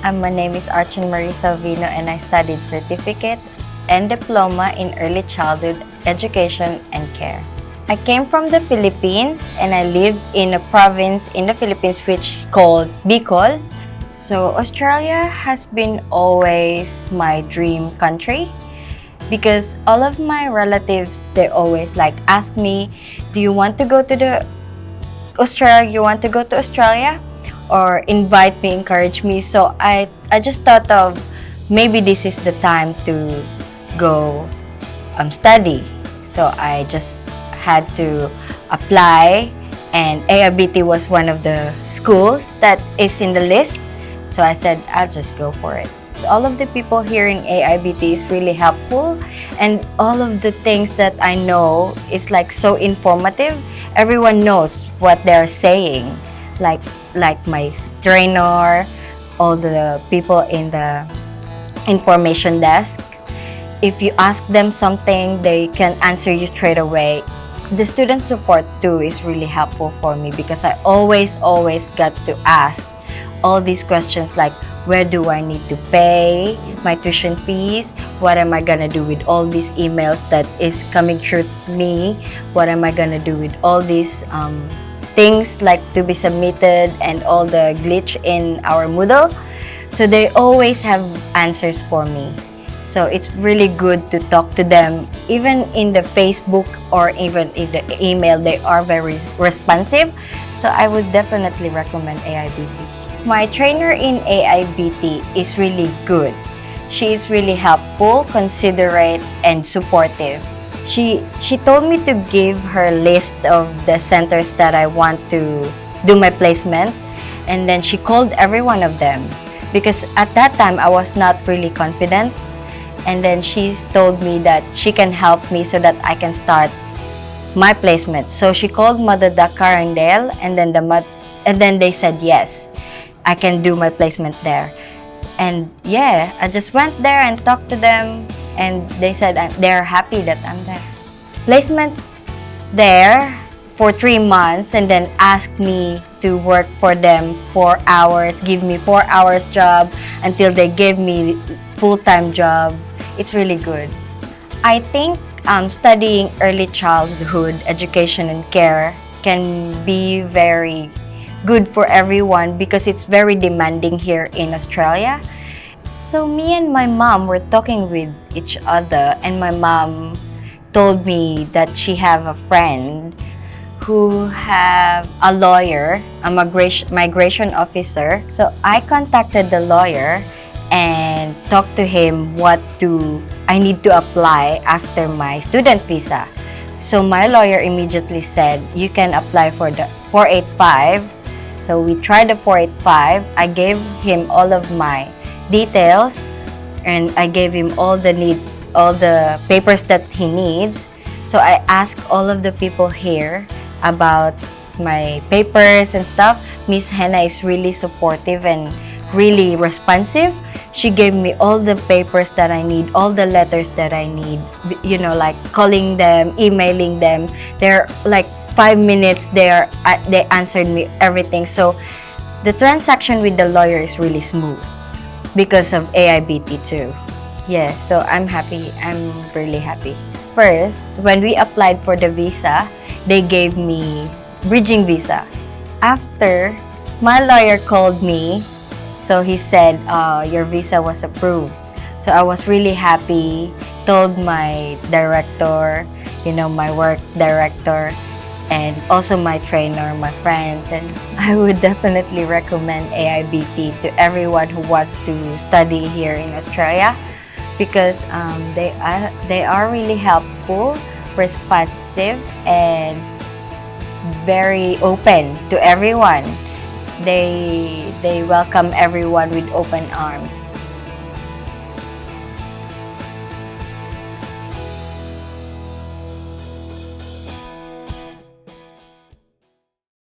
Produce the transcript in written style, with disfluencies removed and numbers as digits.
My name is Archan Salvino and I studied certificate and diploma in early childhood education and care. I came from the Philippines and I lived in a province in the Philippines which called Bicol. So Australia has been always my dream country because all of my relatives, they always ask me, do you want to go to the Australia? You want to go to Australia? Or invite me, encourage me. So I just thought of maybe this is the time to go study. So I just had to apply, and AIBT was one of the schools that is in the list. So I said, I'll just go for it. All of the people here in AIBT is really helpful, and all of the things that I know is so informative. Everyone knows what they're saying, like my trainer, all the people in the information desk. If you ask them something, they can answer you straight away. The student support too is really helpful for me because I always got to ask all these questions like, where do I need to pay my tuition fees? What am I gonna do with all these emails that is coming through to me? What am I gonna do with all these things to be submitted and all the glitch in our Moodle? So they always have answers for me. So it's really good to talk to them. Even in the Facebook or even in the email, they are very responsive. So I would definitely recommend AIBT. My trainer in AIBT is really good. She is really helpful, considerate, and supportive. She told me to give her list of the centers that I want to do my placement, and then she called every one of them because at that time I was not really confident. And then she told me that she can help me so that I can start my placement. So she called Madada Carindale, and then they said yes, I can do my placement there. And yeah, I just went there and talked to them, and they said they're happy that I'm there. Placement there for 3 months, and then asked me to work for them 4 hours, give me 4 hours job until they gave me full-time job. It's really good. I think studying early childhood education and care can be very good for everyone because it's very demanding here in Australia. So me and my mom were talking with each other, and my mom told me that she have a friend who have a lawyer, a migration officer. So I contacted the lawyer and talked to him what I need to apply after my student visa. So my lawyer immediately said, you can apply for the 485. So we tried the 485. I gave him all of my details, and I gave him all the papers that he needs. So I asked all of the people here about my papers and stuff. Miss Henna is really supportive and really responsive. She gave me all the papers that I need, all the letters that I need, calling them, emailing them. They're 5 minutes, they answered me everything. So the transaction with the lawyer is really smooth because of AIBT too. Yeah, so I'm happy. I'm really happy. First, when we applied for the visa, they gave me bridging visa. After, my lawyer called me. So he said, your visa was approved. So I was really happy, told my director, my work director, and also my trainer, my friends. And I would definitely recommend AIBT to everyone who wants to study here in Australia because they are really helpful, responsive, and very open to everyone. They welcome everyone with open arms.